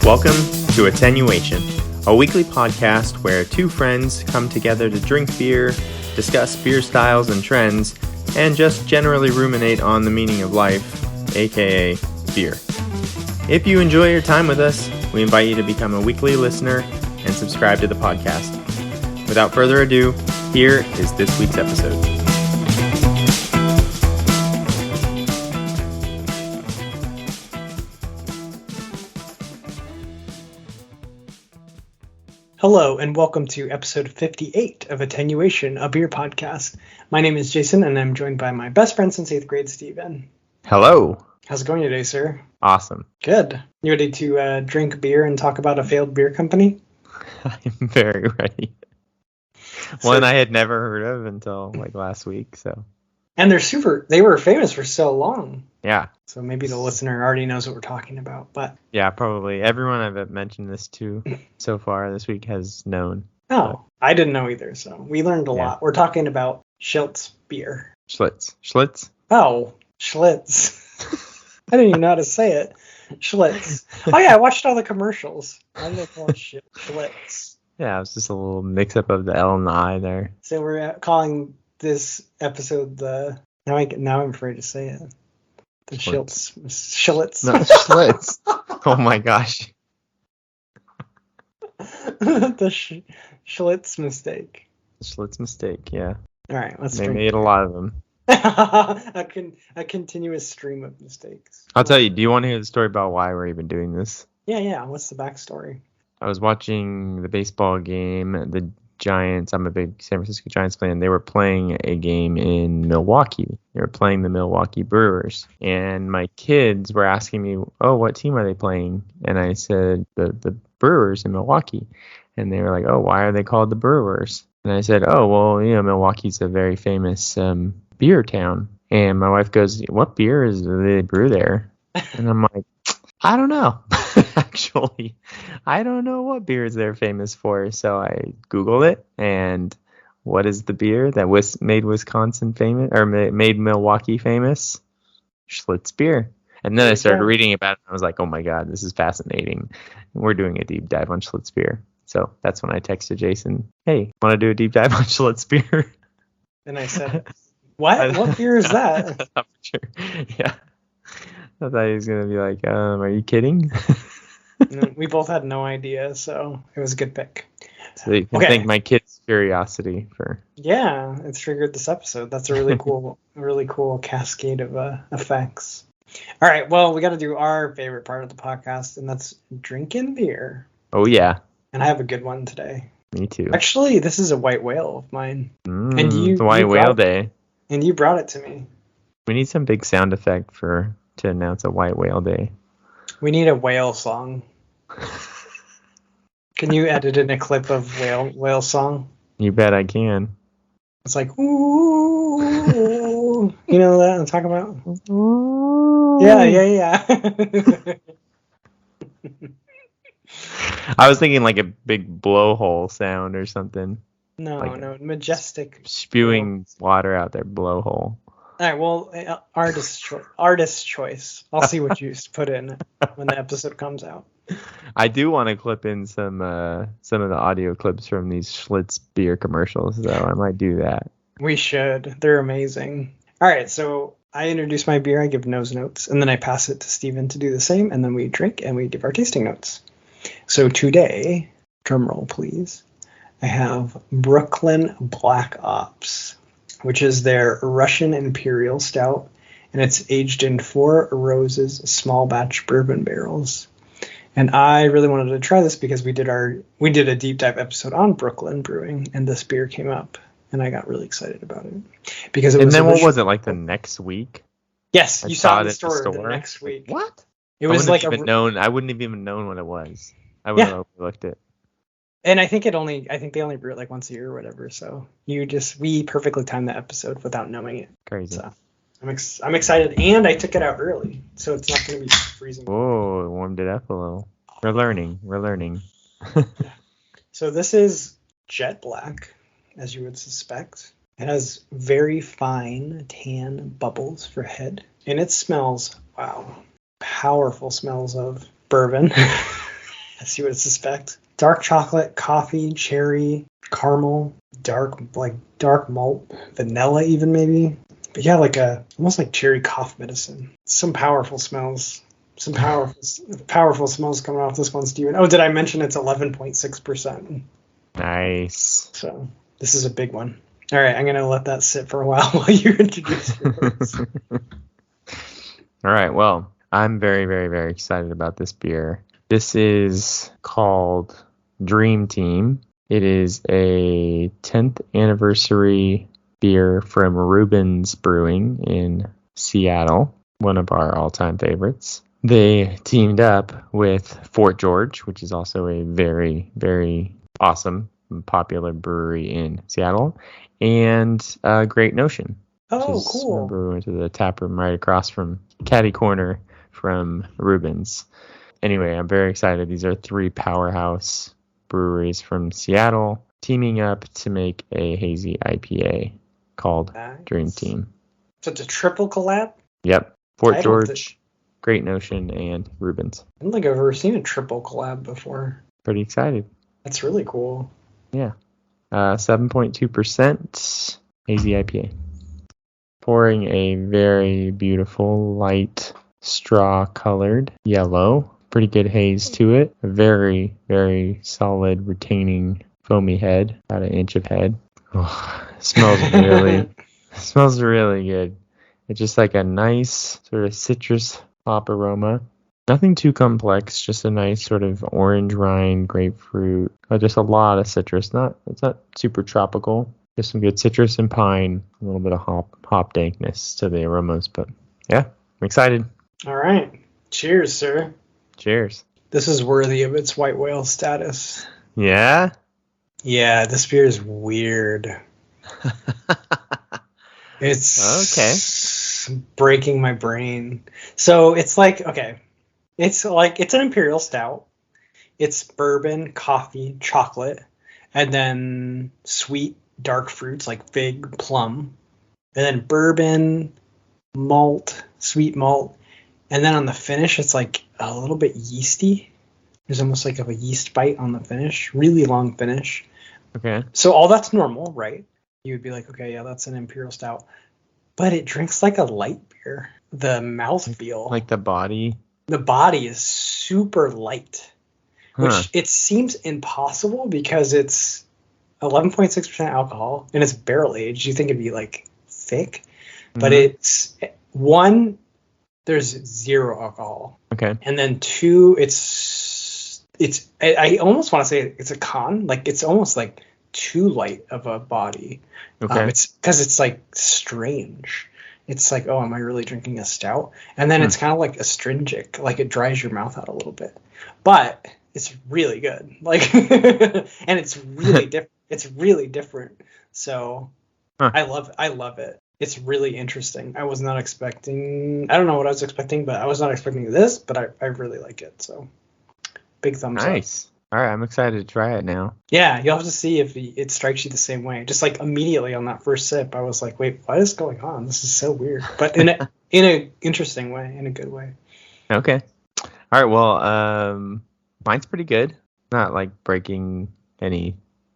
Welcome to Attenuation, a weekly podcast where two friends come together to drink beer, discuss beer styles and trends, and just generally ruminate on the meaning of life, aka beer. If you enjoy your time with us, we invite you to become a weekly listener and subscribe to the podcast. Without further ado, here is this week's episode. Hello, and welcome to episode 58 of Attenuation, a beer podcast. My name is Jason, and I'm joined by my best friend since 8th grade, Steven. Hello. How's it going today, sir? Awesome. Good. You ready to drink beer and talk about a failed beer company? I'm very ready. One I had never heard of until last week. And they were famous for so long. Yeah. So maybe the listener already knows what we're talking about. But yeah, probably everyone I've mentioned this to so far this week has known. Oh, I didn't know either. So we learned a lot. We're talking about Schlitz Beer. Schlitz? Oh, Schlitz. I didn't even know how to say it. Schlitz. Oh yeah, I watched all the commercials. I know called Schlitz. Yeah, it was just a little mix-up of the L and the I there. So we're calling this episode the... Now I'm afraid to say it. The Schlitz. No, Schlitz. Oh my gosh. The Schlitz mistake. Schlitz mistake, yeah. All right, let's They drink. made a lot of them. a continuous stream of mistakes. I'll tell you, do you want to hear the story about why we're even doing this? Yeah. What's the backstory? I was watching the baseball game. The Giants, I'm a big San Francisco Giants fan. They were playing a game in Milwaukee. They were playing the Milwaukee Brewers. And my kids were asking me, oh, what team are they playing? And I said, the Brewers in Milwaukee. And they were like, oh, why are they called the Brewers? And I said, oh, well, Milwaukee's a very famous beer town. And my wife goes, what beer do they brew there? And I'm like, I don't know. Actually, I don't know what beers they're famous for. So I Googled it, and what is the beer that made Wisconsin famous, or made Milwaukee famous? Schlitz Beer. And then I started reading about it, and I was like, oh my God, this is fascinating. We're doing a deep dive on Schlitz Beer. So that's when I texted Jason, hey, want to do a deep dive on Schlitz Beer? And I said, what? What beer is that? I'm sure. Yeah. I thought he was going to be like, are you kidding? No, we both had no idea, so it was a good pick. So you can thank my kids' curiosity for... Yeah, it's triggered this episode. That's a really cool cascade of effects. All right, well, we got to do our favorite part of the podcast, and that's drinking beer. Oh, yeah. And I have a good one today. Me too. Actually, this is a white whale of mine. And it's White Whale Day. And you brought it to me. We need some big sound effect to announce a White Whale Day. We need a whale song. Can you edit in a clip of whale song? You bet I can. It's like, ooh. You know that I'm talking about? Ooh. Yeah. I was thinking like a big blowhole sound or something. No, majestic. Spewing water out their blowhole. All right, well, artist choice. I'll see what you put in when the episode comes out. I do want to clip in some of the audio clips from these Schlitz beer commercials, though. I might do that. We should. They're amazing. All right, so I introduce my beer, I give nose notes, and then I pass it to Steven to do the same, and then we drink and we give our tasting notes. So today, drum roll please, I have Brooklyn Black Ops, which is their Russian Imperial Stout, and it's aged in 4 Roses small batch bourbon barrels. And I really wanted to try this because we did a deep dive episode on Brooklyn Brewing, and this beer came up, and I got really excited about it because it was. And then what was it like the next week? Yes, you saw it in the store the next week. What? It was like I wouldn't have even known what it was. I would have overlooked it. And I think they only brew it like once a year or whatever. So we perfectly timed the episode without knowing it. Crazy. So I'm excited, and I took it out early, so it's not going to be freezing. Oh, it warmed it up a little. We're learning. So this is jet black, as you would suspect. It has very fine tan bubbles for head, and it smells, wow, powerful smells of bourbon. I see what I suspect. Dark chocolate, coffee, cherry, caramel, dark malt, vanilla even maybe. But yeah, almost like cherry cough medicine. Some powerful smells. Some powerful smells coming off this one, Steven. Oh, did I mention it's 11.6%? Nice. So this is a big one. All right, I'm going to let that sit for a while you introduce yours. All right, well, I'm very, very, very excited about this beer. This is called Dream Team. It is a 10th anniversary beer from Reuben's Brewing in Seattle, one of our all-time favorites. They teamed up with Fort George, which is also a very, very awesome and popular brewery in Seattle, and Great Notion. Oh, cool. Remember, we went to the tap room right across from Caddy Corner from Reuben's. Anyway, I'm very excited. These are three powerhouse breweries from Seattle teaming up to make a hazy IPA called Dream Team. So it's a triple collab? Yep. Fort George, Great Notion, and Reuben's. I don't think I've ever seen a triple collab before. Pretty excited. That's really cool. Yeah. 7.2% hazy IPA. Pouring a very beautiful light straw colored yellow. Pretty good haze to it. A very, very solid retaining foamy head. About an inch of head. Oh, smells really good. It's just like a nice sort of citrus hop aroma. Nothing too complex, just a nice sort of orange rind, grapefruit, just a lot of citrus. It's not super tropical. Just some good citrus and pine, a little bit of hop dankness to the aromas. But yeah, I'm excited. All right. Cheers, sir. Cheers. This is worthy of its white whale status. Yeah? Yeah, this beer is weird. It's breaking my brain. So it's it's an Imperial Stout. It's bourbon, coffee, chocolate, and then sweet dark fruits like fig, plum, and then bourbon, malt, sweet malt, and then on the finish it's like a little bit yeasty. There's almost like a yeast bite on the finish. Really long finish. Okay. So all that's normal, right? You would be like, okay, yeah, that's an Imperial Stout. But it drinks like a light beer. The mouthfeel. Like the body? The body is super light. Which it seems impossible because it's 11.6% alcohol and it's barrel aged. You think it'd be like thick. But it's one, there's zero alcohol. Okay. And then two, I almost want to say it's a con. Like it's almost like too light of a body. Okay. It's because it's like strange. It's like, oh, am I really drinking a stout? And then it's kind of like astringent, like it dries your mouth out a little bit. But it's really good. Like, and it's really different. It's really different. So I love it. It's really interesting. I was not expecting. I don't know what I was expecting, but I was not expecting this. But I really like it. So big thumbs up. Nice. All right, I'm excited to try it now. Yeah, you'll have to see if it strikes you the same way. Just like immediately on that first sip, I was like, "Wait, what is going on? This is so weird." But in a interesting way, in a good way. Okay. All right. Well, mine's pretty good. Not like breaking any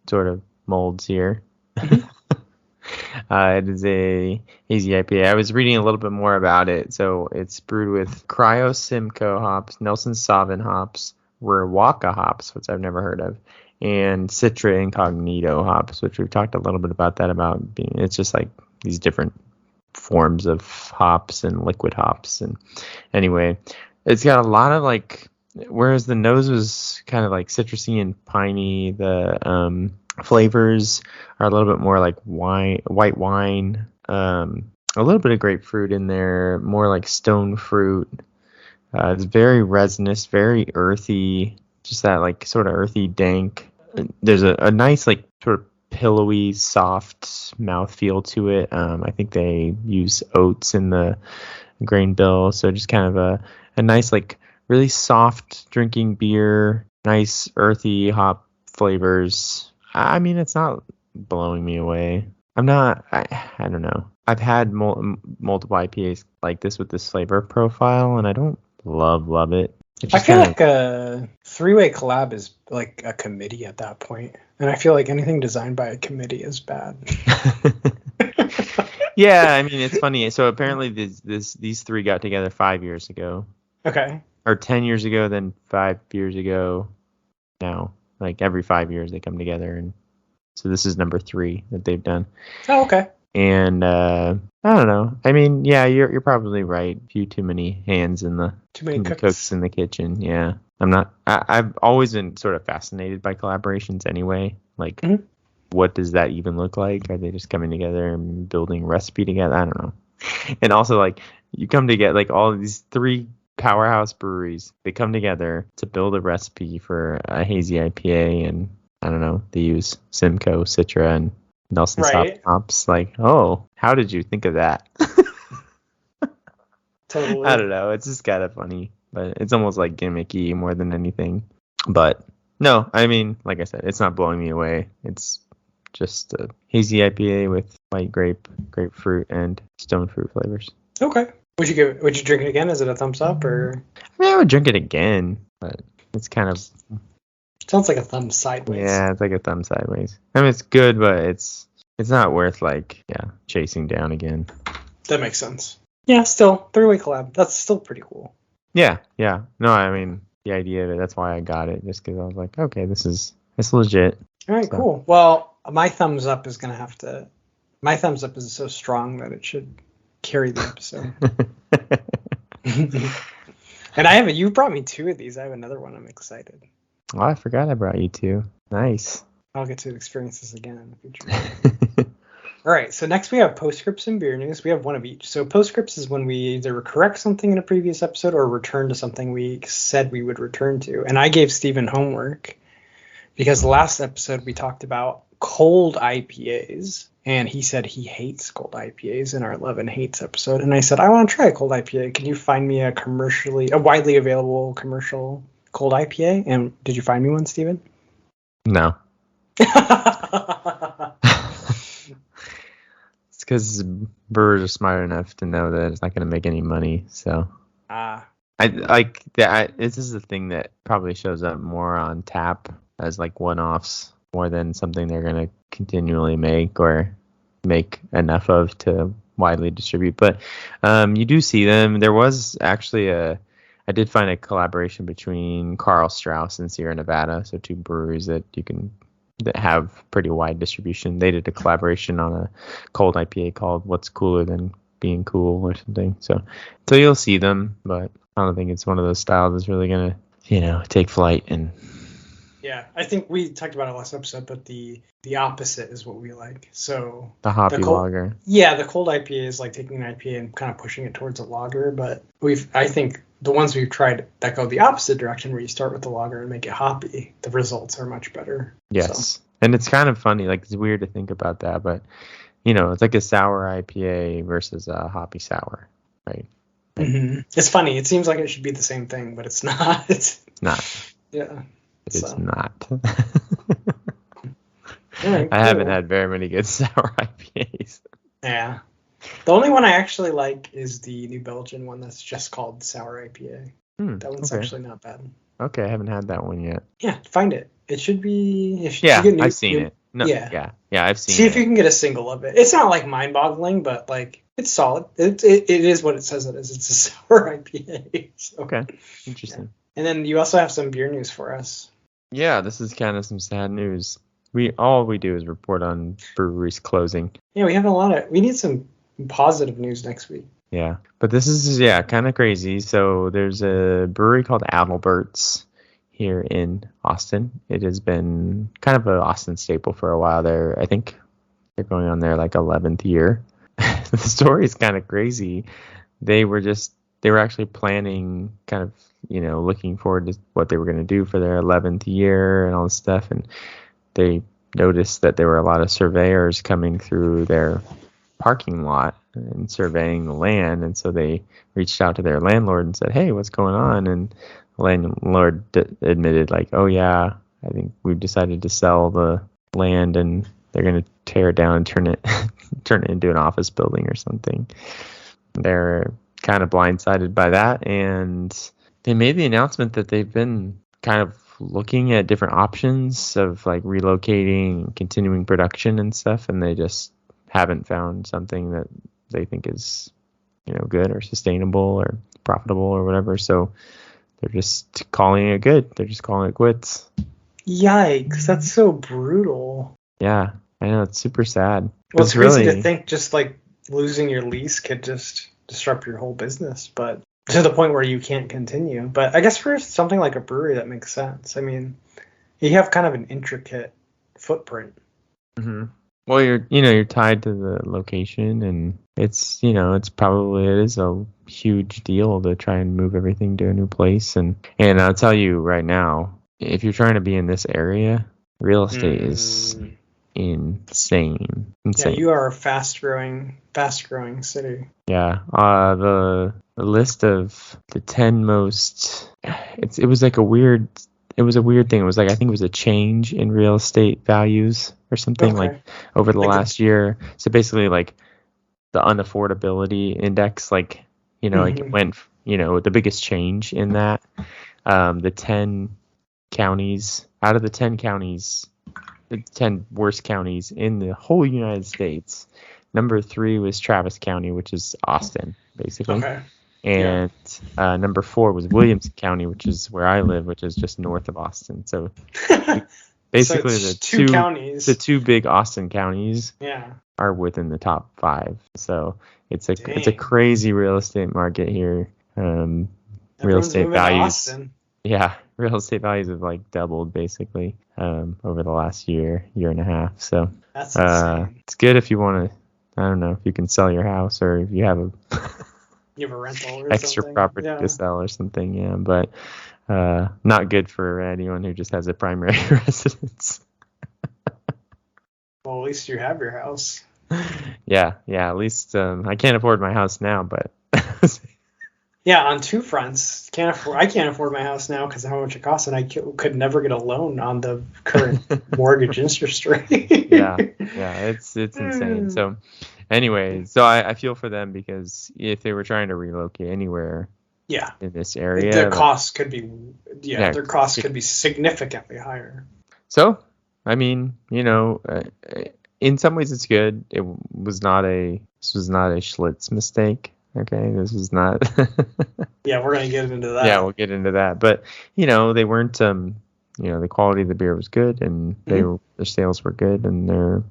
sort of molds here. It is a hazy IPA. I was reading a little bit more about it. So it's brewed with Cryo Simcoe hops, Nelson Sauvin hops, Rewaka hops, which I've never heard of, and Citra Incognito hops, which we've talked a little bit about that, about being, it's just like these different forms of hops and liquid hops. And anyway, it's got a lot of like, whereas the nose was kind of like citrusy and piney, the flavors are a little bit more like white wine, a little bit of grapefruit in there, more like stone fruit. It's very resinous, very earthy, just that like sort of earthy dank. There's a nice like sort of pillowy, soft mouthfeel to it. I think they use oats in the grain bill, so just kind of a nice like really soft drinking beer, nice earthy hop flavors. I mean, it's not blowing me away. I don't know. I've had multiple IPAs like this with this flavor profile, and I don't love it. I feel like a three-way collab is like a committee at that point, and I feel like anything designed by a committee is bad. Yeah, I mean, it's funny. So apparently these three got together 5 years ago. Okay. Or 10 years ago, then 5 years ago. Now, like every 5 years they come together, and so this is number 3 that they've done. Oh, okay. And I don't know. I mean, yeah, you're probably right. A few too many hands in the cooks in the kitchen. Yeah, I've always been sort of fascinated by collaborations anyway. Like, what does that even look like? Are they just coming together and building a recipe together? I don't know. And also, like, you come to get like all of these 3 powerhouse breweries. They come together to build a recipe for a hazy IPA, and I don't know. They use Simcoe, Citra, and Nelson hops. Like, oh, how did you think of that? Totally. I don't know. It's just kind of funny, but it's almost like gimmicky more than anything. But no, I mean, like I said, it's not blowing me away. It's just a hazy IPA with white grape, grapefruit, and stone fruit flavors. Okay. Would you drink it again? Is it a thumbs up or? I mean, I would drink it again, but it's kind of. Sounds like a thumb sideways. Yeah, it's like a thumb sideways. I mean, it's good, but it's not worth chasing down again. That makes sense. Yeah, still 3-way collab. That's still pretty cool. Yeah. No, I mean the idea of it. That's why I got it, just because I was like, okay, it's legit. All right, cool. Well, my thumbs up is gonna have to. My thumbs up is so strong that it should carry the episode. And you brought me 2 of these. I have another one. I'm excited. Oh, I forgot I brought you 2. Nice. I'll get to experience this again in the future. All right, so next we have postscripts and beer news. We have one of each. So postscripts is when we either correct something in a previous episode or return to something we said we would return to. And I gave Steven homework because the last episode we talked about cold IPAs, and he said he hates cold IPAs in our 11 hates episode. And I said, I want to try a cold IPA. Can you find me a widely available commercial cold IPA? And did you find me one, Steven? No. It's because brewers are smart enough to know that it's not going to make any money. So I like that. This is the thing that probably shows up more on tap as like one-offs more than something they're going to continually make or make enough of to widely distribute. But you do see them. There was actually I did find a collaboration between Carl Strauss and Sierra Nevada, so 2 breweries that have pretty wide distribution. They did a collaboration on a cold IPA called What's Cooler Than Being Cool or something. So you'll see them, but I don't think it's one of those styles that's really gonna, take flight. And yeah, I think we talked about it last episode, but the opposite is what we like. So the hoppy lager. Yeah, the cold IPA is like taking an IPA and kind of pushing it towards a lager, but I think the ones we've tried that go the opposite direction, where you start with the lager and make it hoppy, the results are much better. Yes. So. And it's kind of funny, like it's weird to think about that, but it's like a sour IPA versus a hoppy sour, right? Mm-hmm. It's funny. It seems like it should be the same thing, but it's not. It's not. Yeah. It's not. Right, I haven't had very many good sour IPAs. Yeah. The only one I actually like is the New Belgian one that's just called Sour IPA. That one's actually not bad. Okay, I haven't had that one yet. Yeah, find it. It should be. I've seen it. No, yeah, I've seen it. See if you can get a single of it. It's not like mind-boggling, but like it's solid. It is what it says it is. It's a sour IPA. So. Okay, interesting. Yeah. And then you also have some beer news for us. Yeah, this is kind of some sad news. All we do is report on breweries closing. Yeah, we need some positive news next week. Yeah, but this is kind of crazy. So there's a brewery called Adalbert's here in Austin. It has been kind of an Austin staple for a while there. I think they're going on their 11th year. The story is kind of crazy. They were actually planning kind of, looking forward to what they were going to do for their 11th year and all this stuff. And they noticed that there were a lot of surveyors coming through their parking lot and surveying the land. And so they reached out to their landlord and said, hey, what's going on? And the landlord admitted oh yeah, I think we've decided to sell the land and they're going to tear it down and turn it into an office building or something. They're kind of blindsided by that, and they made the announcement that they've been kind of looking at different options of like relocating, continuing production and stuff, and they just haven't found something that they think is, good or sustainable or profitable or whatever. So they're just calling it good. They're just calling it quits. Yikes, that's so brutal. Yeah, I know, it's super sad. Well, it's crazy to think just like losing your lease could just disrupt your whole business, but to the point where you can't continue. But I guess for something like a brewery, that makes sense. I mean, you have kind of an intricate footprint. Mm-hmm. Well, you're tied to the location, and it's it is a huge deal to try and move everything to a new place. And I'll tell you right now, if you're trying to be in this area, real estate is insane. Yeah, you are a fast growing city. Yeah. The list of the 10 most, it was a weird thing. It was like, I think it was a change in real estate values or something like over the last year. So basically like the unaffordability index, like, like it went, the biggest change in that, the 10 counties out of the 10 counties, the 10 worst counties in the whole United States, number 3 was Travis County, which is Austin, basically. Okay. And number 4 was Williamson County, which is where I live, which is just north of Austin. So basically so the counties. The 2 big Austin counties are within the top 5. So it's a crazy real estate market here. Real estate values. Yeah, real estate values have like doubled basically over the last year and a half. So that's insane. It's good if you want to, I don't know, if you can sell your house or if you have a rental or extra something. Property to sell or something. Yeah, but not good for anyone who just has a primary residence. Well, at least you have your house. Yeah. At least I can't afford my house now, but. Yeah, on 2 fronts. I can't afford my house now because of how much it costs, and I could never get a loan on the current mortgage interest rate. Yeah, it's insane. So, anyway, I feel for them because if they were trying to relocate anywhere, in this area, their costs could be could be significantly higher. So, I mean, in some ways it's good. This was not a Schlitz mistake. Okay, this is not. Yeah, we're gonna get into that. Yeah, we'll get into that. But they weren't. The quality of the beer was good, and their sales were good, and their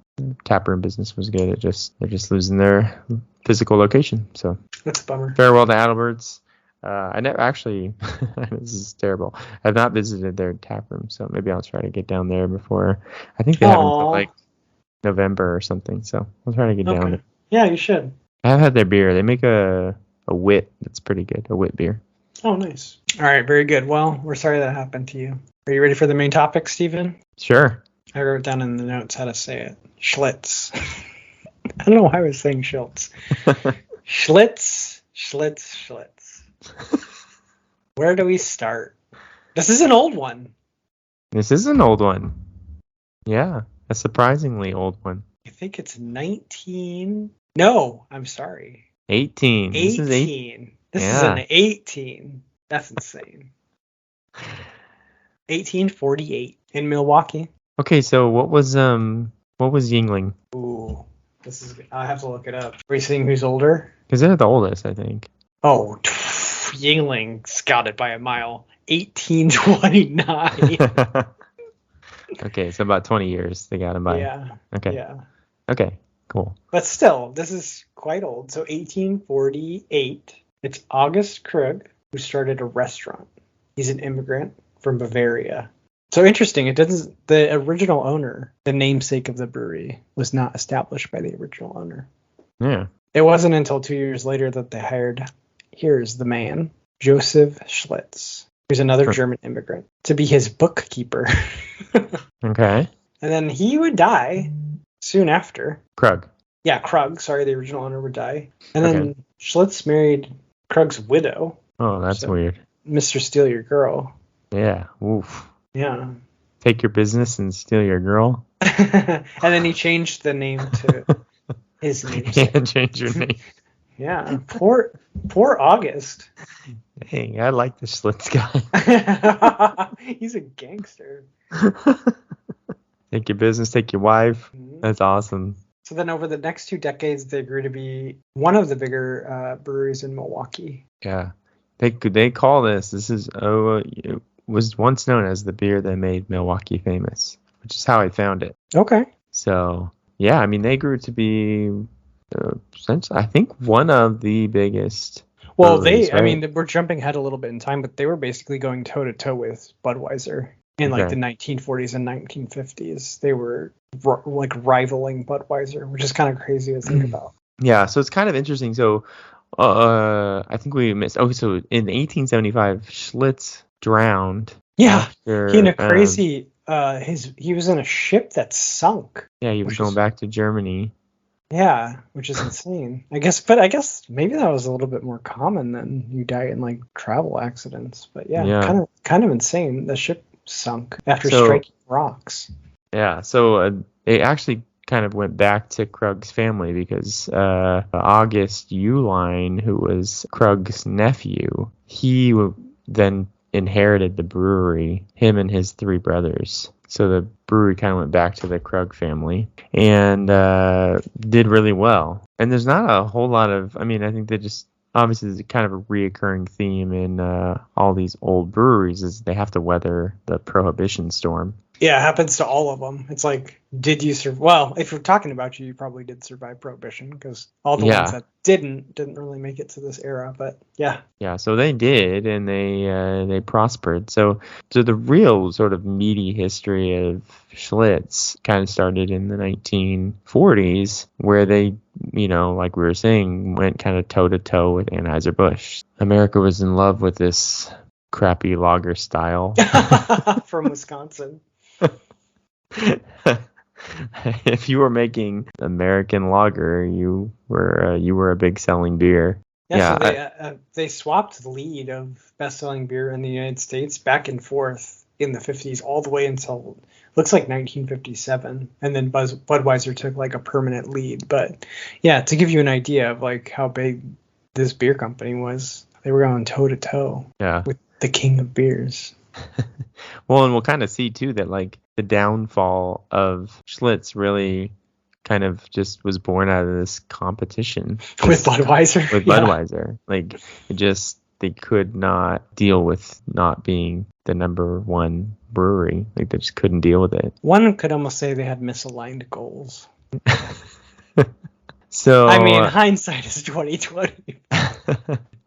taproom business was good. They're just losing their physical location. So that's a bummer. Farewell to Adalbert's. I never actually. This is terrible. I've not visited their taproom, so maybe I'll try to get down there before. I think they have until like November or something. So I'll try to get down there. Yeah, you should. I have had their beer. They make a wit that's pretty good, a wit beer. Oh, nice. All right, very good. Well, we're sorry that happened to you. Are you ready for the main topic, Stephen? Sure. I wrote down in the notes how to say it. Schlitz. I don't know why I was saying Schlitz. Schlitz. Where do we start? This is an old one. Yeah, a surprisingly old one. I think it's 19... No, I'm sorry. 18. This is 18. This is an 18. That's insane. 1848 in Milwaukee. Okay, so what was Yuengling? Ooh, I have to look it up. Are you seeing who's older? Because they're the oldest, I think. Oh, Yuengling scouted by a mile. 1829. Okay, so about 20 years they got him by. Yeah. Okay. Yeah. Okay. Cool. But still, this is quite old. So 1848, it's August Krug who started a restaurant. He's an immigrant from Bavaria. So interesting, the original owner, the namesake of the brewery, was not established by the original owner. Yeah. It wasn't until 2 years later that they hired, here's the man, Joseph Schlitz, who's another German immigrant, to be his bookkeeper. Okay. And then he would die soon after. Krug. Yeah, Krug. Sorry, the original owner would die. And then Schlitz married Krug's widow. Oh, that's weird. Mr. Steal Your Girl. Yeah. Oof. Yeah. Take your business and steal your girl. And then he changed the name to his name. You can't change your name. Yeah. Poor August. Hey, I like the Schlitz guy. He's a gangster. Take your business, take your wife. Mhm. That's awesome. So then over the next 2 decades, they grew to be one of the bigger breweries in Milwaukee. Yeah. They call this is it was once known as the beer that made Milwaukee famous, which is how I found it. Okay. So, yeah, I mean, they grew to be essentially, I think, one of the biggest. Well, breweries, I right? mean, we're jumping ahead a little bit in time, but they were basically going toe to toe with Budweiser in like Okay. the 1940s and 1950s. They were like rivaling Budweiser, which is kind of crazy to think about. Yeah, so it's kind of interesting. So, I think we missed. Oh, so in 1875, Schlitz drowned. Yeah, After, he in a crazy. He was in a ship that sunk. Yeah, he was which going is- back to Germany. Yeah, which is insane. I guess maybe that was a little bit more common than you die in like travel accidents. But yeah, Yeah. kind of insane. The ship sunk after So- striking rocks. Yeah, so it actually kind of went back to Krug's family because August Uline, who was Krug's nephew, he then inherited the brewery, him and his 3 brothers. So the brewery kind of went back to the Krug family and did really well. And there's not a whole lot of, I mean, I think they just, obviously there's kind of a reoccurring theme in all these old breweries is they have to weather the Prohibition storm. Yeah, it happens to all of them. It's like, did you survive? Well, if we're talking about you probably did survive Prohibition because all the ones that didn't really make it to this era. But yeah. Yeah, so they did, and they prospered. So the real sort of meaty history of Schlitz kind of started in the 1940s, where they, like we were saying, went kind of toe to toe with Anheuser-Busch. America was in love with this crappy lager style. From Wisconsin. If you were making American lager, you were a big selling beer. Yeah, so they swapped the lead of best-selling beer in the United States back and forth in the 50s all the way until looks like 1957, and then Budweiser took like a permanent lead. But yeah, to give you an idea of like how big this beer company was, they were going toe to toe with the king of beers. Well, and we'll kind of see too that like the downfall of Schlitz really kind of just was born out of this competition with Budweiser. Budweiser. Like they could not deal with not being the number 1 brewery. Like they just couldn't deal with it. One could almost say they had misaligned goals. So I mean, hindsight is 2020.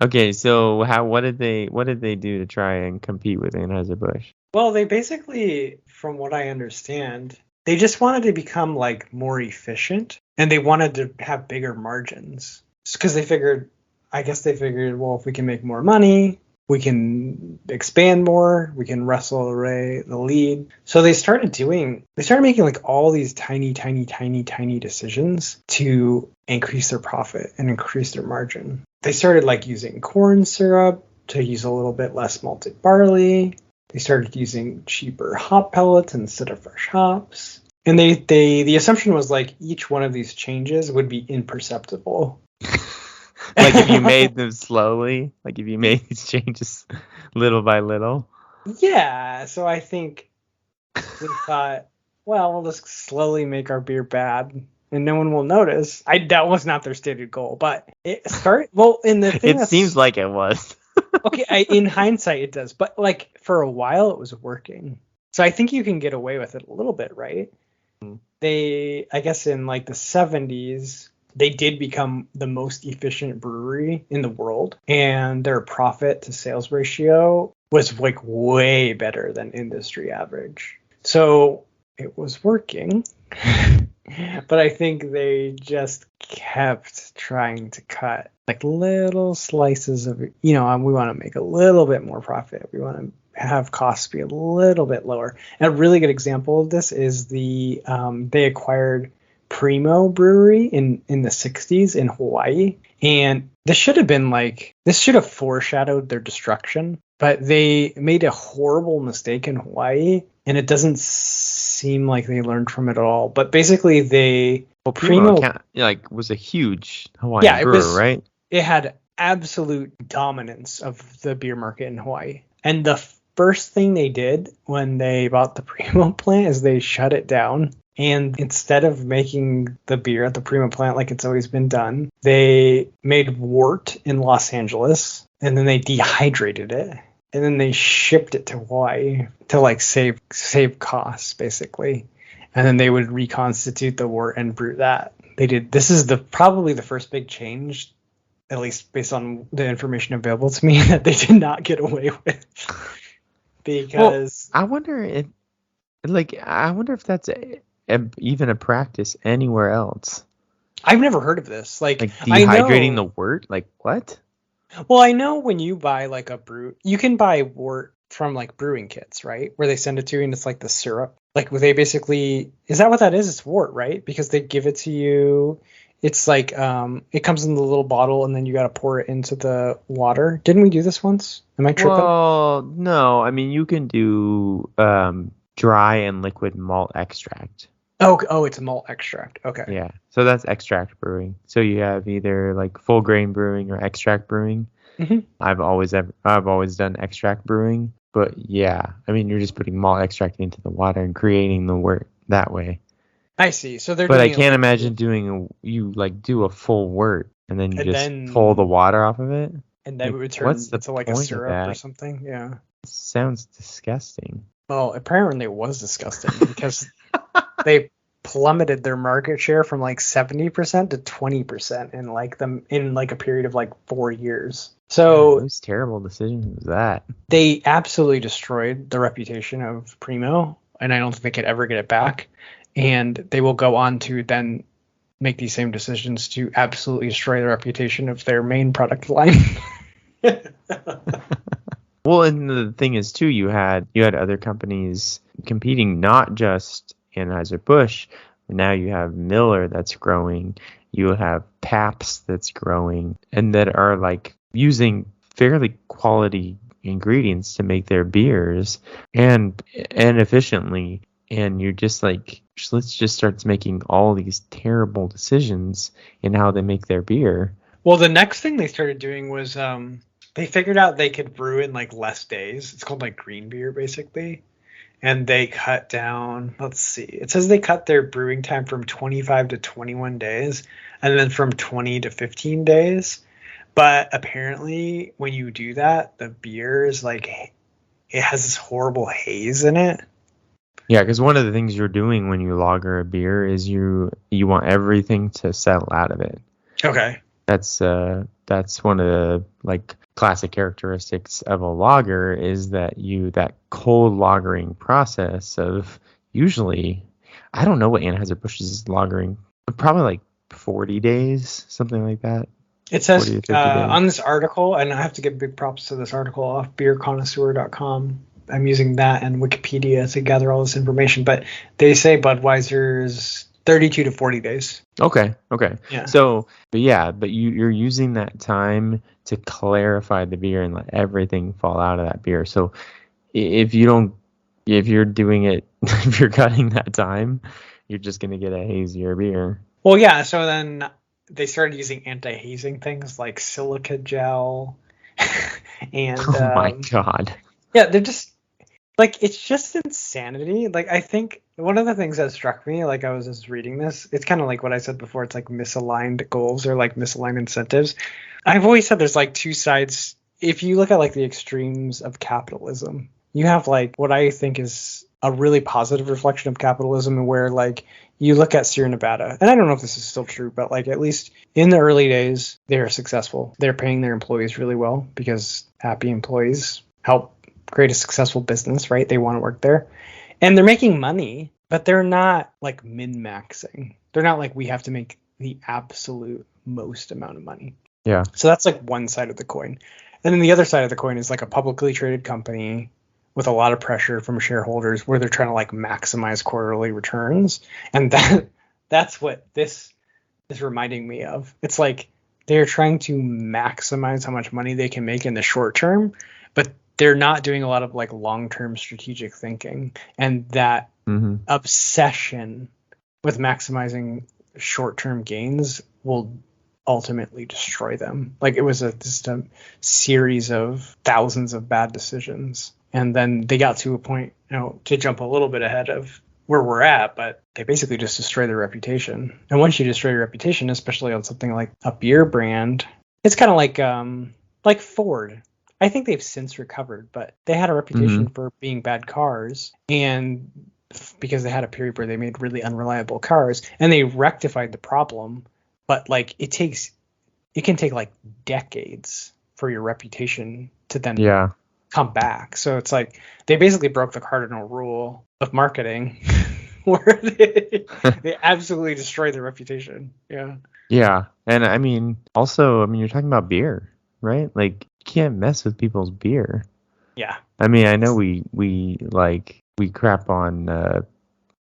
Okay, so what did they do to try and compete with Anheuser-Busch? Well, they basically, from what I understand, they just wanted to become like more efficient, and they wanted to have bigger margins because they figured, well, if we can make more money, we can expand more, we can wrestle away the lead. So they started making like all these tiny decisions to increase their profit and increase their margin. They started like using corn syrup to use a little bit less malted barley. They started using cheaper hop pellets instead of fresh hops. And the assumption was like each one of these changes would be imperceptible. Like if you made them slowly, like if you made these changes little by little. Yeah, so I think they thought, well, we'll just slowly make our beer bad and no one will notice. That was not their stated goal, but it started, well, in the thing it seems like it was. Okay, in hindsight it does, but like for a while it was working. So I think you can get away with it a little bit, right? They, I guess in like the 70s, they did become the most efficient brewery in the world, and their profit to sales ratio was like way better than industry average. So it was working, but I think they just kept trying to cut like little slices of, we want to make a little bit more profit. We want to have costs be a little bit lower. And a really good example of this is they acquired Primo Brewery in the 60s in Hawaii. And this should have foreshadowed their destruction, but they made a horrible mistake in Hawaii, and it doesn't seem like they learned from it at all. But basically Primo was a huge Hawaiian brewer, right? It had absolute dominance of the beer market in Hawaii. And the first thing they did when they bought the Primo plant is they shut it down. And instead of making the beer at the Primo plant like it's always been done, they made wort in Los Angeles, and then they dehydrated it, and then they shipped it to Hawaii to like save costs basically. And then they would reconstitute the wort and brew that. They did. This is probably the first big change, at least based on the information available to me, that they did not get away with. Because I wonder if that's even a practice anywhere else. I've never heard of this. Like dehydrating the wort? Like what? Well, I know when you buy like a brew, you can buy wort from like brewing kits, right? Where they send it to you and it's like the syrup. Like they basically, is that what that is? It's wort, right? Because they give it to you. It's like it comes in the little bottle and then you got to pour it into the water. Didn't we do this once? Am I tripping? Well, no. I mean, you can do dry and liquid malt extract. Oh, it's a malt extract. Okay. Yeah. So that's extract brewing. So you have either like full grain brewing or extract brewing. Mm-hmm. I've always done extract brewing, but yeah, I mean, you're just putting malt extract into the water and creating the wort that way. I see. So But I can't imagine you do a full wort and then you just pull the water off of it. And then it would turn into like a syrup or something. Yeah. It sounds disgusting. Well, apparently it was disgusting because they plummeted their market share from like 70% to 20% in like a period of like 4 years. So those terrible decisions was that. They absolutely destroyed the reputation of Primo, and I don't think they could ever get it back. And they will go on to then make these same decisions to absolutely destroy the reputation of their main product line. Well, and the thing is too, you had other companies competing, not just Anheuser-Busch, but now you have Miller that's growing, you have Pabst that's growing, and that are like using fairly quality ingredients to make their beers and efficiently. And you're just like, Schlitz just starts making all these terrible decisions in how they make their beer. Well, the next thing they started doing was they figured out they could brew in like less days. It's called like green beer basically. And they cut down, let's see, it says they cut their brewing time from 25 to 21 days and then from 20 to 15 days. But apparently when you do that, the beer is like, it has this horrible haze in it. Yeah, because one of the things you're doing when you lager a beer is you want everything to settle out of it. Okay. That's one of the like classic characteristics of a lager is that cold lagering process of usually, I don't know what Anheuser-Busch's lagering, but probably like 40 days, something like that. It says on this article, and I have to give big props to this article off beerconnoisseur.com. I'm using that and Wikipedia to gather all this information, but they say Budweiser's 32 to 40 days. Okay. Yeah. So, but you're using that time to clarify the beer and let everything fall out of that beer. So if you're doing it, if you're cutting that time, you're just going to get a hazier beer. Well, yeah. So then they started using anti-hazing things like silica gel and oh my God. Yeah, they're just like, it's just insanity. Like, I think one of the things that struck me, like I was just reading this, it's kind of like what I said before. It's like misaligned goals or like misaligned incentives. I've always said there's like two sides. If you look at like the extremes of capitalism, you have like what I think is a really positive reflection of capitalism, where like you look at Sierra Nevada, and I don't know if this is still true, but like at least in the early days, they are successful. They're paying their employees really well because happy employees help create a successful business, right? They want to work there and they're making money, but they're not like min-maxing. They're not like, we have to make the absolute most amount of money. Yeah. So that's like one side of the coin. And then the other side of the coin is like a publicly traded company with a lot of pressure from shareholders where they're trying to like maximize quarterly returns. And that's what this is reminding me of. It's like they're trying to maximize how much money they can make in the short term, but they're not doing a lot of like long-term strategic thinking. And that obsession with maximizing short-term gains will ultimately destroy them. Like it was just a series of thousands of bad decisions. And then they got to a point, to jump a little bit ahead of where we're at, but they basically just destroy their reputation. And once you destroy your reputation, especially on something like a beer brand, it's kind of like Ford. I think they've since recovered, but they had a reputation for being bad cars, and because they had a period where they made really unreliable cars, and they rectified the problem. But like it can take like decades for your reputation to then come back. So it's like they basically broke the cardinal rule of marketing where they absolutely destroyed their reputation. Yeah. And I mean, also, you're talking about beer, right? Like you can't mess with people's beer. Yeah. I mean, I know we crap on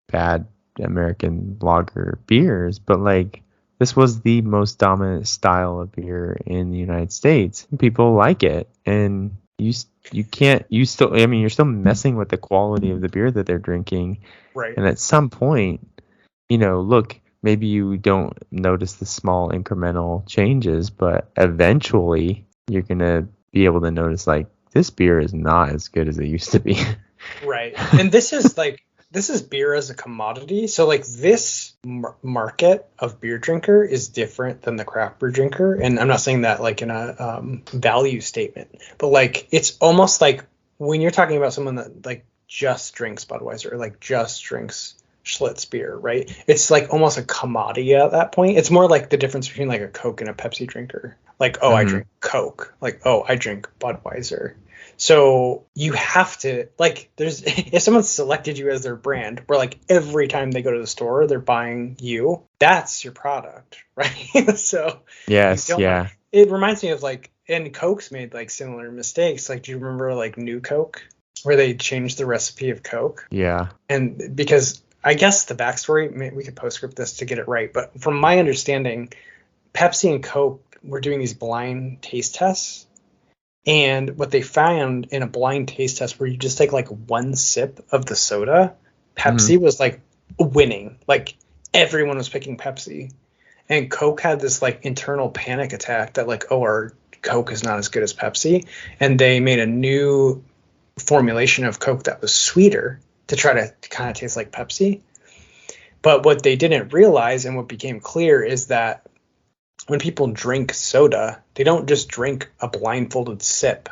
bad American lager beers, but like this was the most dominant style of beer in the United States. People like it, and you're still messing with the quality of the beer that they're drinking. Right. And at some point, look, maybe you don't notice the small incremental changes, but eventually you're going to be able to notice like this beer is not as good as it used to be. Right. And this is beer as a commodity. So like this market of beer drinker is different than the craft beer drinker. And I'm not saying that like in a value statement, but like it's almost like when you're talking about someone that like just drinks Budweiser or like just drinks Schlitz beer, right? It's like almost a commodity at that point. It's more like the difference between like a Coke and a Pepsi drinker. Like, I drink Coke. Like, I drink Budweiser. So you have to like, if someone selected you as their brand, where like every time they go to the store, they're buying you, that's your product, right? So yes, yeah. It reminds me of like, and Coke's made like similar mistakes. Like, do you remember like New Coke, where they changed the recipe of Coke? Yeah. And because I guess the backstory, we could postscript this to get it right, but from my understanding, Pepsi and Coke were doing these blind taste tests. And what they found in a blind taste test where you just take like one sip of the soda, Pepsi was like winning. Like everyone was picking Pepsi. And Coke had this like internal panic attack that like, our Coke is not as good as Pepsi. And they made a new formulation of Coke that was sweeter to try to kind of taste like Pepsi. But what they didn't realize and what became clear is that when people drink soda, they don't just drink a blindfolded sip.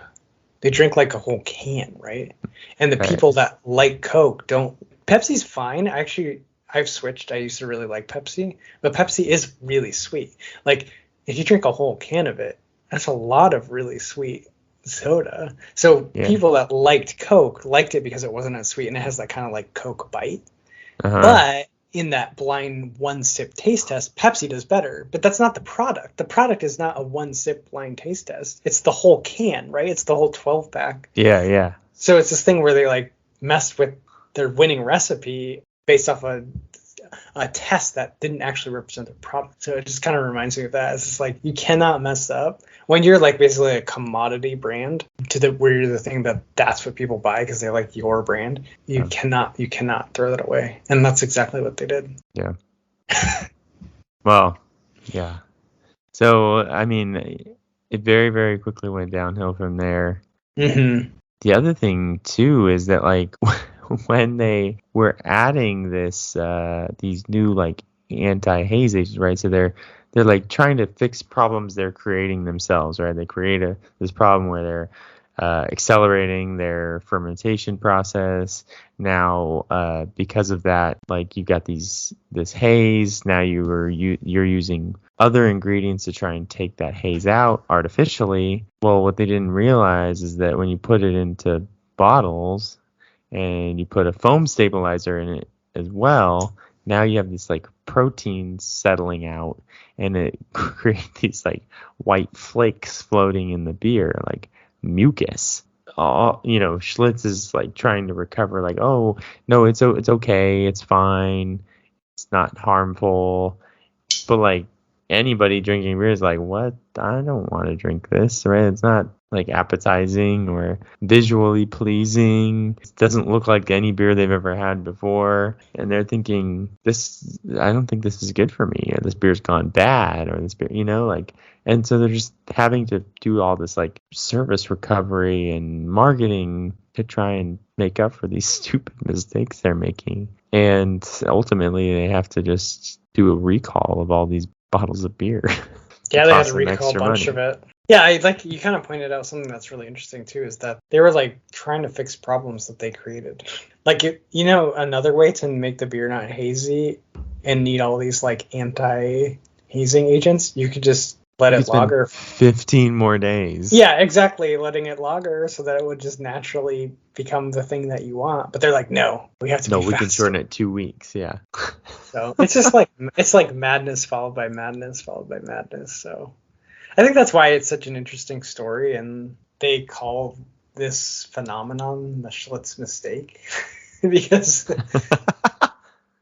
They drink like a whole can, right? And the people that like Coke don't. Pepsi's fine. Actually, I've switched. I used to really like Pepsi, but Pepsi is really sweet. Like if you drink a whole can of it, that's a lot of really sweet soda. So people that liked Coke liked it because it wasn't as sweet and it has that kind of like Coke bite. But in that blind one sip taste test, Pepsi does better, but that's not the product. The product is not a one sip blind taste test. It's the whole can, right? It's the whole 12 pack. Yeah. So it's this thing where they like messed with their winning recipe based off a test that didn't actually represent the product. So it just kind of reminds me of that. It's just like you cannot mess up when you're like basically a commodity brand where you're the thing that's what people buy because they like your brand. You cannot throw that away. And that's exactly what they did. Yeah. Well, yeah. So, I mean, it very, very quickly went downhill from there. Mm-hmm. The other thing too is that like when they were adding these new like anti-haze agents, right? So they're like trying to fix problems they're creating themselves, right? They create this problem where they're accelerating their fermentation process. Now, because of that, like you got this haze. Now you're using other ingredients to try and take that haze out artificially. Well, what they didn't realize is that when you put it into bottles and you put a foam stabilizer in it as well, now you have this like protein settling out, and it creates these like white flakes floating in the beer, like mucus. Schlitz is like trying to recover, like, oh no, it's okay, it's fine, it's not harmful, but like anybody drinking beer is like, what? I don't want to drink this, right? It's not like appetizing or visually pleasing. It doesn't look like any beer they've ever had before. And they're thinking, I don't think this is good for me. Or this beer's gone bad, or this beer, like, and so they're just having to do all this like service recovery and marketing to try and make up for these stupid mistakes they're making. And ultimately they have to just do a recall of all these bottles of beer. Yeah, they had to recall a bunch of it. Yeah, you kind of pointed out something that's really interesting too, is that they were like trying to fix problems that they created. Like, another way to make the beer not hazy and need all these like anti-hazing agents, you could just let it lager 15 more days. Yeah, exactly. Letting it lager so that it would just naturally become the thing that you want. But they're like, no, we have to be we can shorten it 2 weeks. Yeah. So it's just like, it's like madness followed by madness followed by madness. So I think that's why it's such an interesting story. And they call this phenomenon the Schlitz mistake because...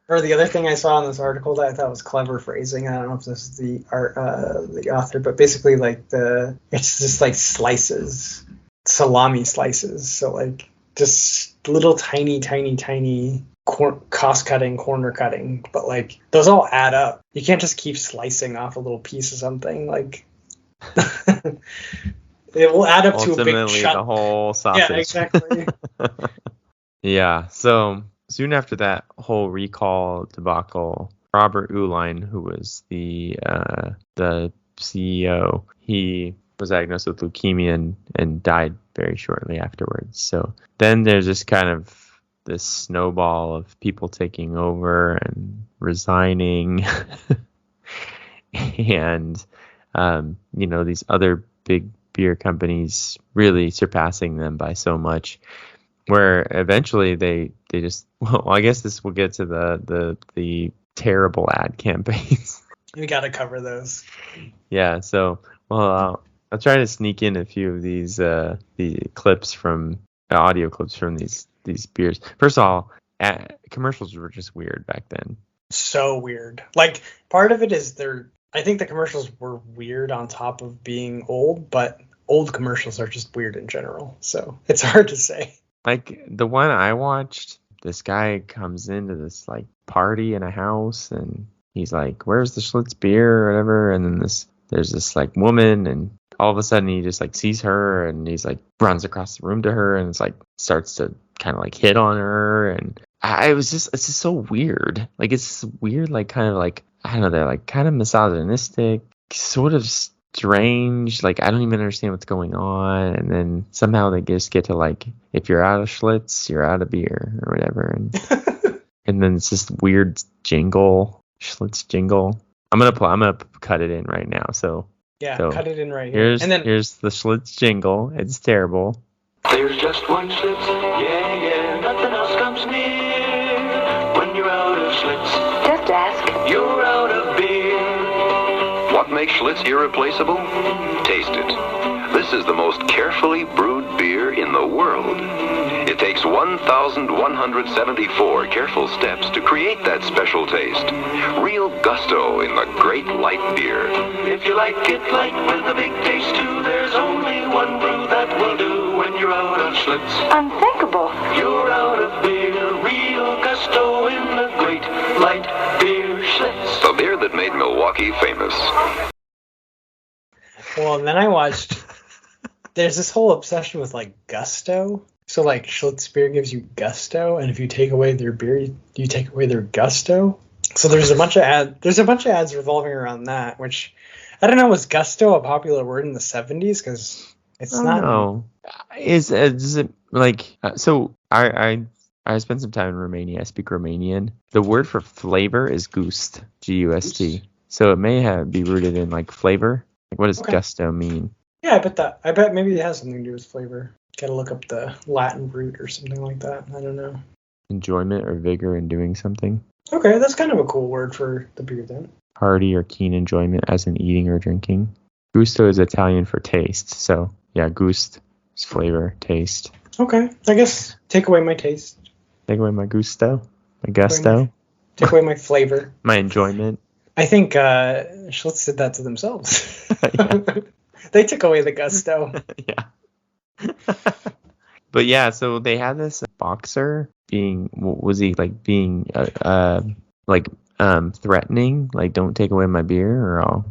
Or the other thing I saw in this article that I thought was clever phrasing, I don't know if this is the author, but basically like it's just like slices, salami slices. So like just little tiny cost cutting, corner cutting, but like those all add up. You can't just keep slicing off a little piece of something. Like it will add up to a big chunk. The whole sausage. Yeah, exactly. Yeah. So soon after that whole recall debacle, Robert Uline, who was the CEO, he was diagnosed with leukemia and died very shortly afterwards. So then there's just kind of this snowball of people taking over and resigning and these other big beer companies really surpassing them by so much, where eventually they just, well, I guess this will get to the terrible ad campaigns. We got to cover those. Yeah, so I'll try to sneak in a few of these the clips from audio clips from these beers. First of all, commercials were just weird back then. So weird. Like, part of it is I think the commercials were weird on top of being old, but old commercials are just weird in general. So it's hard to say. Like the one I watched, this guy comes into this like party in a house and he's like, "Where's the Schlitz beer?" or whatever. And then there's this like woman, and all of a sudden he just like sees her and he's like runs across the room to her and it's like starts to kind of like hit on her. And it's just so weird. Like it's weird, like kind of like, I don't know, they're like kind of misogynistic, sort of strange, like I don't even understand what's going on. And then somehow they just get to like, if you're out of Schlitz, you're out of beer or whatever. And and then it's this weird jingle, Schlitz jingle. I'm gonna cut it in right now. So cut it in right here. Here's the Schlitz jingle. It's terrible. There's just one Schlitz, yeah, nothing else comes near. When you're out of Schlitz, just ask. You're out of beer. What makes Schlitz irreplaceable? Taste it. This is the most carefully brewed beer in the world. It takes 1,174 careful steps to create that special taste. Real gusto in the great light beer. If you like it light with a big taste too, there's only one brew that will do when you're out of Schlitz. Unthinkable. You're out of beer. Real gusto in the great light beer, Schlitz. The beer that made Milwaukee famous. Well, and then I watched... There's this whole obsession with like gusto. So like Schlitz beer gives you gusto, and if you take away their beer, you take away their gusto. So there's a bunch of ads revolving around that, which I don't know, was gusto a popular word in the 70s? Because it's not. No. Is it like so? I spent some time in Romania. I speak Romanian. The word for flavor is gust, Gust. So it may be rooted in like flavor. Like, what does gusto mean? Yeah, I bet maybe it has something to do with flavor. Gotta look up the Latin root or something like that. I don't know. Enjoyment or vigor in doing something. Okay, that's kind of a cool word for the beer then. Hearty or keen enjoyment as in eating or drinking. Gusto is Italian for taste. So yeah, gust is flavor, taste. Okay, I guess take away my taste. Take away my gusto. My gusto. Take away my flavor. My enjoyment. I think Schlitz did that to themselves. Yeah. They took away the gusto. Yeah. But yeah, so they had this boxer was he like being threatening, like don't take away my beer or I'll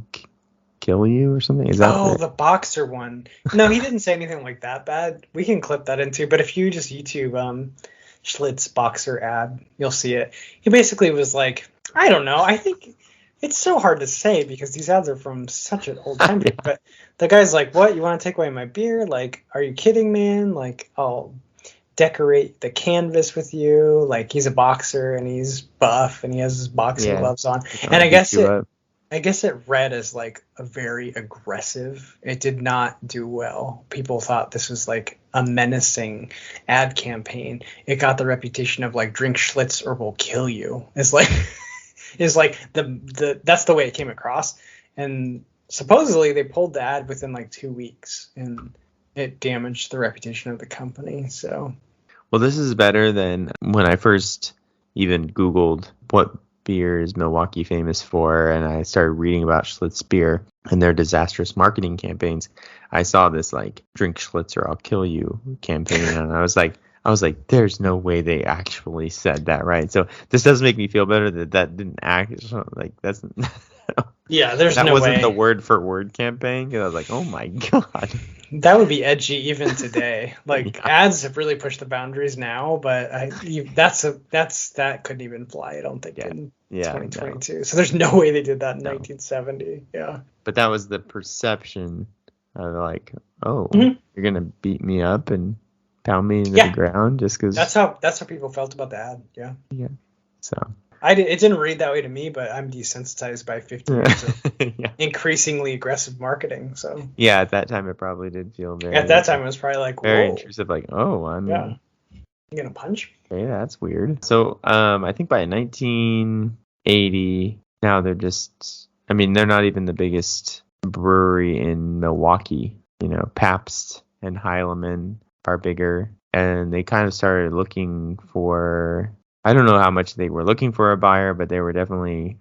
kill you or something? Is that the boxer one. No, he didn't say anything like that bad. We can clip that into, but if you just YouTube Schlitz boxer ad, you'll see it. He basically was like, I don't know. I think it's so hard to say because these ads are from such an old time. Yeah. But the guy's like, what? You want to take away my beer? Like, are you kidding, man? Like, I'll decorate the canvas with you. Like, he's a boxer and he's buff and he has his boxing gloves on. And I guess it read as like a very aggressive. It did not do well. People thought this was like a menacing ad campaign. It got the reputation of like drink Schlitz or we'll kill you. It's like the that's the way it came across. And supposedly they pulled the ad within like 2 weeks and it damaged the reputation of the company. So well, this is better than when I first even Googled what beer is Milwaukee famous for, and I started reading about Schlitz Beer and their disastrous marketing campaigns. I saw this like drink Schlitz or I'll kill you campaign, and I was like, there's no way they actually said that, right? So this does make me feel better that didn't actually, like, that's yeah, there's that no wasn't way. the word for word campaign, because I was like, oh my god. That would be edgy even today. Like Yeah. ads have really pushed the boundaries now, but that couldn't even fly. I don't think in 2022. No. So there's no way they did that in 1970. Yeah. But that was the perception of like, oh, Mhm. you're gonna beat me up and pound me into the ground just because. That's how people felt about the ad. Yeah. Yeah. So. It didn't read that way to me, but I'm desensitized by 50 years of Yeah. increasingly aggressive marketing. So Yeah, at that time it probably did feel very. at that time it was probably like, very whoa, intrusive. Like, oh, I'm. yeah, you gonna punch? Okay, that's weird. So, I think by 1980, now they're just. I mean, they're not even the biggest brewery in Milwaukee. You know, Pabst and Heilemann are bigger, and they kind of started looking for. I don't know how much they were looking for a buyer, but they were definitely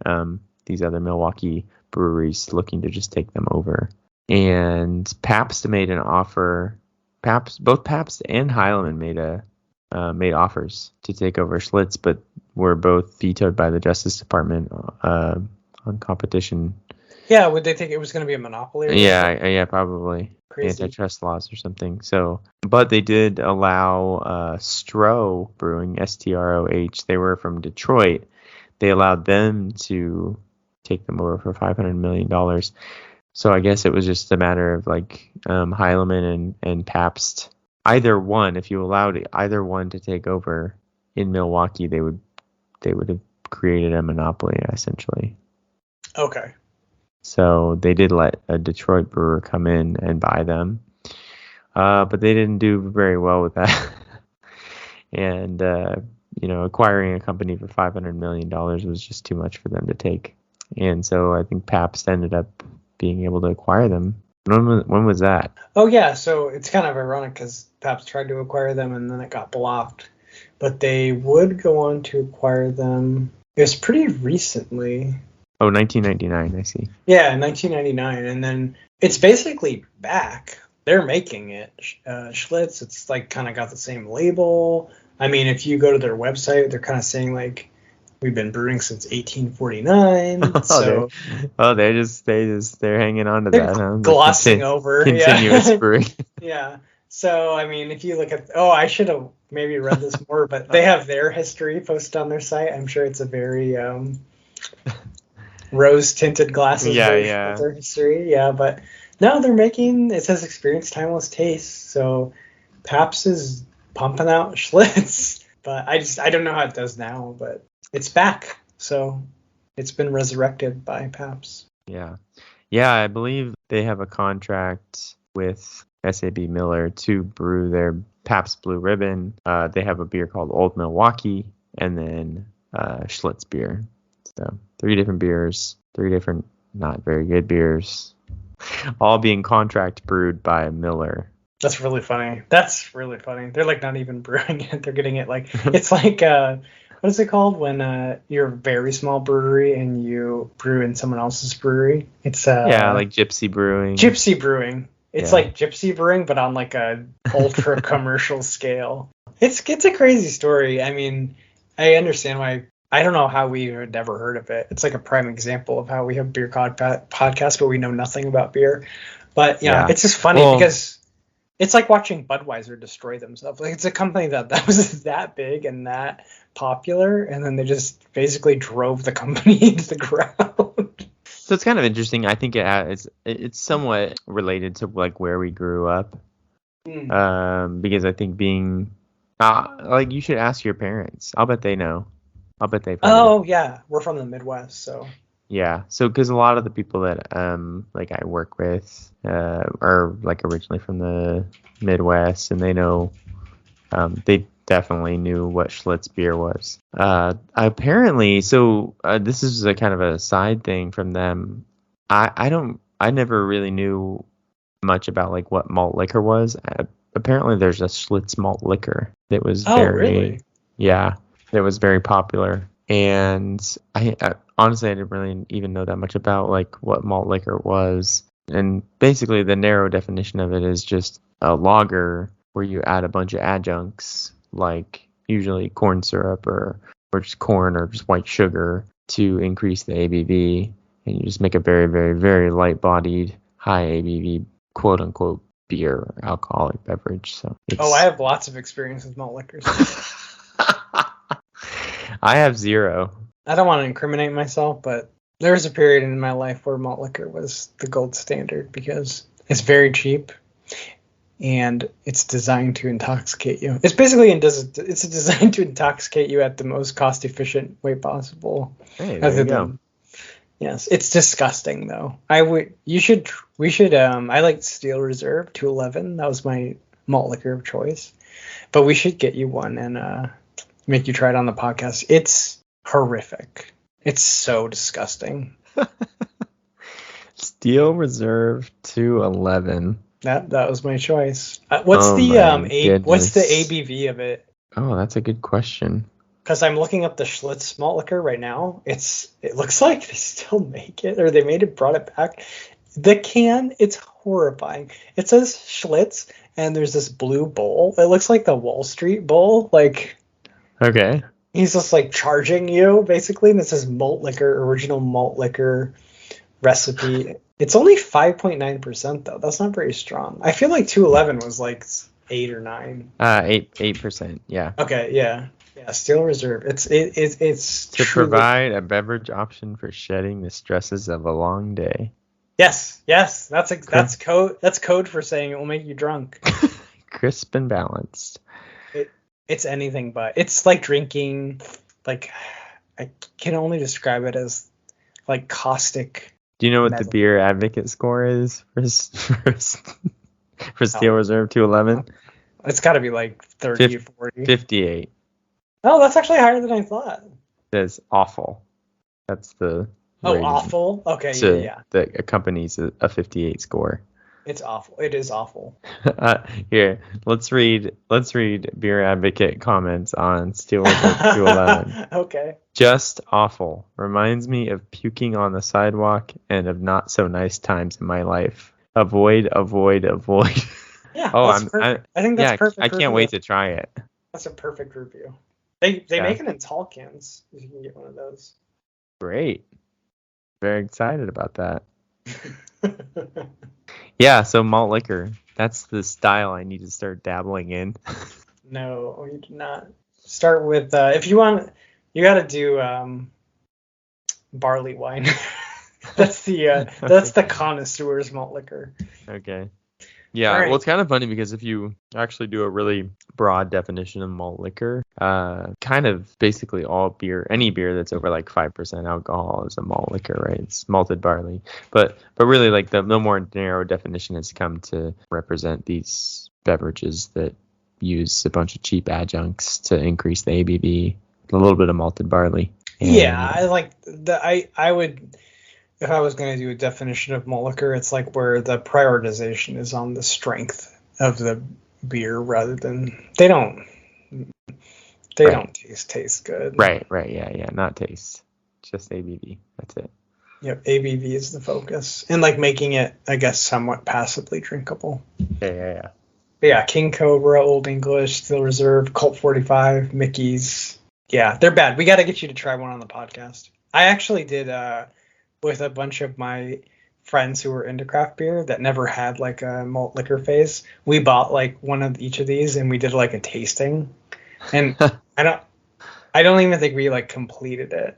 these other Milwaukee breweries looking to just take them over. And Pabst made an offer. Both Pabst and Heilemann made offers to take over Schlitz, but were both vetoed by the Justice Department on competition. Yeah, would they think it was going to be a monopoly? Or Yeah, probably. Crazy. Antitrust laws or something. So, but they did allow Stroh Brewing, STROH. They were from Detroit. They allowed them to take them over for $500 million. So I guess it was just a matter of like Heilemann and Pabst. Either one, if you allowed either one to take over in Milwaukee, they would have created a monopoly essentially. Okay. So they did let a Detroit brewer come in and buy them, but they didn't do very well with that. And acquiring a company for $500 million was just too much for them to take. And so I think Pabst ended up being able to acquire them. When was that? Oh yeah, so it's kind of ironic because Pabst tried to acquire them and then it got blocked, but they would go on to acquire them. It was pretty recently. Oh, 1999, I see. Yeah, 1999, and then it's basically back. They're making it. Schlitz, it's like kind of got the same label. I mean, if you go to their website, they're kind of saying like, we've been brewing since 1849. So they're hanging on to that, huh? Glossing over. Continuous brewing. Yeah. So, I mean, if you look at, I should have maybe read this more, but they have their history posted on their site. I'm sure it's a very rose-tinted glasses version of their history. Yeah, but no, they're making, it says experience timeless taste. So Pabst is pumping out Schlitz, but I don't know how it does now, but it's back. So it's been resurrected by Pabst. Yeah. Yeah, I believe they have a contract with SAB Miller to brew their Pabst Blue Ribbon. They have a beer called Old Milwaukee, and then Schlitz Beer. So 3 different beers, 3 different not very good beers, all being contract brewed by Miller. That's really funny. They're like not even brewing it. They're getting it like, it's like what is it called when you're a very small brewery and you brew in someone else's brewery? It's Yeah, like Gypsy Brewing. Gypsy Brewing. It's Yeah. like Gypsy Brewing, but on like a ultra commercial scale. It's a crazy story. I mean, I understand why. I don't know how we had never heard of it. It's like a prime example of how we have beer podcast, but we know nothing about beer. But yeah, it's just funny because it's like watching Budweiser destroy themselves. Like it's a company that was that big and that popular, and then they just basically drove the company into the ground. So it's kind of interesting. I think it's somewhat related to like where we grew up, because I think being like you should ask your parents. I'll bet they know. I'll bet they've heard of it. Yeah, we're from the Midwest, so. Yeah, so because a lot of the people that like I work with are like originally from the Midwest, and they know they definitely knew what Schlitz beer was. Apparently, so this is a kind of a side thing from them. I never really knew much about like what malt liquor was. Apparently, there's a Schlitz malt liquor that was really? Yeah, that was very popular. And I honestly, I didn't really even know that much about like what malt liquor was. And basically, the narrow definition of it is just a lager where you add a bunch of adjuncts, like usually corn syrup or just corn or just white sugar to increase the ABV. And you just make a very, very, very light-bodied, high ABV, quote-unquote, beer or alcoholic beverage. So I have lots of experience with malt liquors. I have zero. I don't want to incriminate myself, but there was a period in my life where malt liquor was the gold standard because it's very cheap and it's designed to intoxicate you. It's basically it's designed to intoxicate you at the most cost efficient way possible. Hey, there you go. Yes, it's disgusting though. I like Steel Reserve 211. That was my malt liquor of choice. But we should get you one and make you try it on the podcast. It's horrific. It's so disgusting. Steel Reserve 211. That was my choice. What's the ABV of it? Oh, that's a good question. Because I'm looking up the Schlitz malt liquor right now. It looks like they still make it, or they brought it back. The can, it's horrifying. It says Schlitz, and there's this blue bowl. It looks like the Wall Street bowl. Like, okay. He's just like charging you, basically, and it says malt liquor, original malt liquor recipe. It's only 5.9% though. That's not very strong. I feel like 211 was like 8 or 9. 8%. Yeah. Okay. Yeah. Steel Reserve. It's to provide a beverage option for shedding the stresses of a long day. Yes. That's code for saying it will make you drunk. Crisp and balanced. It's anything but. It's like drinking. Like, I can only describe it as like caustic. Do you know what the beer advocate score is for Steel Reserve 211? It's got to be like 30 or 40. 58. Oh, that's actually higher than I thought. It's awful. That's the rating. Awful? Okay, yeah. That accompanies a 58 score. It's awful. It is awful. Here, let's read beer advocate comments on Steel Reserve 211. Okay. Just awful. Reminds me of puking on the sidewalk and of not so nice times in my life. Avoid. Yeah. I think that's perfect. I can't wait to try it. That's a perfect review. They make it in tall cans. You can get one of those. Great. Very excited about that. Yeah, so malt liquor. That's the style I need to start dabbling in. No, you do not. Start with if you want, you got to do barley wine. That's the connoisseur's malt liquor. Okay. Yeah, right. Well, it's kind of funny because if you actually do a really broad definition of malt liquor, kind of basically all beer, any beer that's over like 5% alcohol is a malt liquor, right? It's malted barley. But really, like the more narrow definition has come to represent these beverages that use a bunch of cheap adjuncts to increase the ABV, a little bit of malted barley. Yeah, I would. If I was going to do a definition of malt liquor, it's like where the prioritization is on the strength of the beer rather than they don't They Right. don't taste good. Right, yeah, not taste. Just ABV. That's it. Yep, ABV is the focus. And like making it, I guess, somewhat passively drinkable. Yeah. But yeah, King Cobra, Old English, Steel Reserve, Colt 45, Mickey's. Yeah, they're bad. We got to get you to try one on the podcast. I actually did with a bunch of my friends who were into craft beer that never had like a malt liquor phase. We bought like one of each of these and we did like a tasting. And I don't even think we like completed it.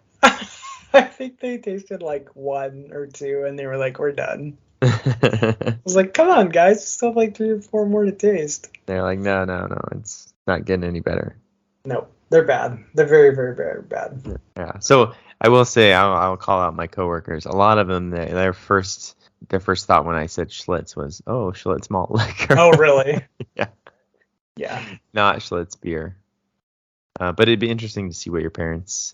I think they tasted like one or two and they were like, we're done. I was like, come on, guys, we still have like 3 or 4 more to taste. They're like, no, it's not getting any better. No, they're bad. They're very, very, very bad. Yeah. So I will say, I'll call out my coworkers. A lot of them, their first thought when I said Schlitz was, oh, Schlitz malt liquor. Oh, really? Yeah. Yeah. Not Schlitz beer. But it'd be interesting to see what your parents.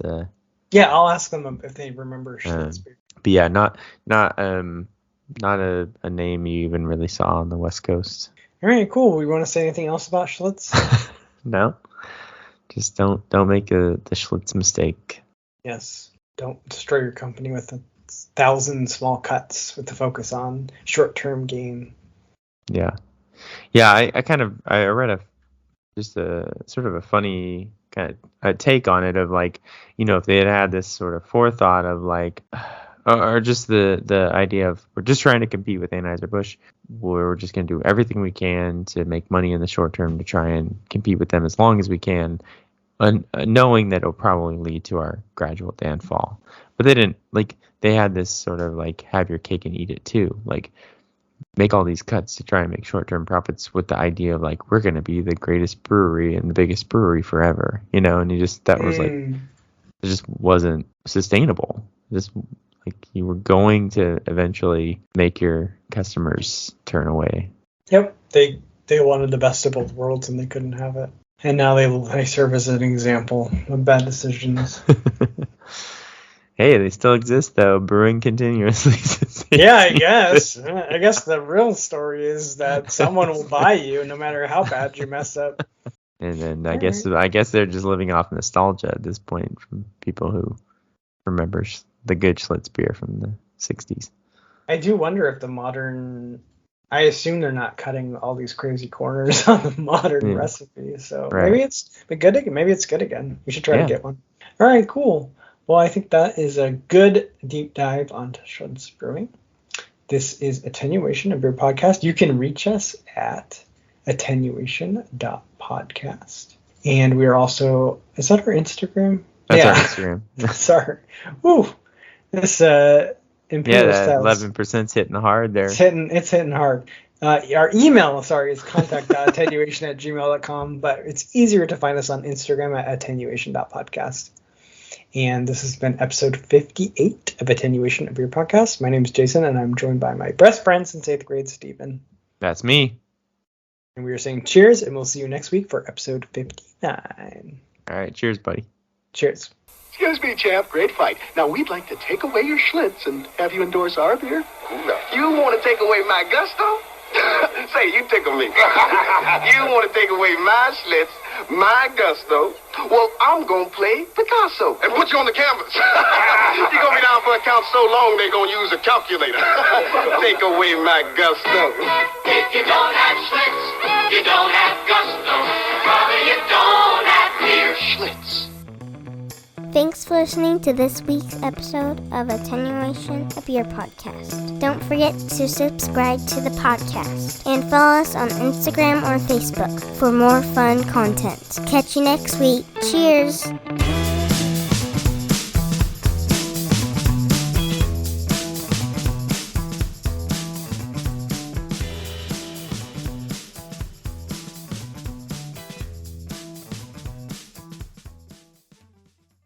Yeah, I'll ask them if they remember Schlitz beer. But yeah, not a name you even really saw on the West Coast. All right, cool. We want to say anything else about Schlitz? No. Just don't make the Schlitz mistake. Yes. Don't destroy your company with 1,000 small cuts with the focus on short-term gain. Yeah. Yeah, I read just a sort of a funny kind of a take on it of like, if they had this sort of forethought of like, or just the idea of we're just trying to compete with Anheuser-Busch. We're just going to do everything we can to make money in the short term to try and compete with them as long as we can, knowing that it'll probably lead to our gradual downfall. But they didn't, like, they had this sort of like have your cake and eat it too, like make all these cuts to try and make short-term profits with the idea of like we're going to be the greatest brewery and the biggest brewery forever, and that was like it just wasn't sustainable. Just like you were going to eventually make your customers turn away. Yep, they wanted the best of both worlds and they couldn't have it, and now they serve as an example of bad decisions. Hey, they still exist though. Brewing continuously. Yeah, I guess. I guess the real story is that someone will buy you no matter how bad you mess up. And then I guess they're just living off nostalgia at this point from people who remember the good Schlitz beer from the 60s. I do wonder if I assume they're not cutting all these crazy corners on the modern recipe. So right. Maybe it's good again. We should try to get one. All right, cool. Well, I think that is a good deep dive onto Schlitz Brewing. This is Attenuation, a beer podcast. You can reach us at attenuation.podcast. And we are also, is that our Instagram? That's our Instagram. Sorry. Woo. This Imperial that 11%'s hitting hard there. It's hitting hard. Our email, is contact.attenuation@gmail.com, but it's easier to find us on Instagram at attenuation.podcast. And this has been episode 58 of Attenuation, a beer podcast. My name is Jason, and I'm joined by my best friend since 8th grade, Stephen. That's me. And we are saying cheers, and we'll see you next week for episode 59. All right, cheers, buddy. Cheers. Excuse me, champ. Great fight. Now, we'd like to take away your Schlitz and have you endorse our beer. You want to take away my gusto? Say, you tickle me. You want to take away my Schlitz, my gusto? Well, I'm going to play Picasso. And put you on the canvas. You're going to be down for a count so long, they're going to use a calculator. Take away my gusto. If you don't have Schlitz, you don't have gusto. Brother, you don't have beer. Schlitz. Thanks for listening to this week's episode of Attenuation, a beer podcast. Don't forget to subscribe to the podcast and follow us on Instagram or Facebook for more fun content. Catch you next week. Cheers!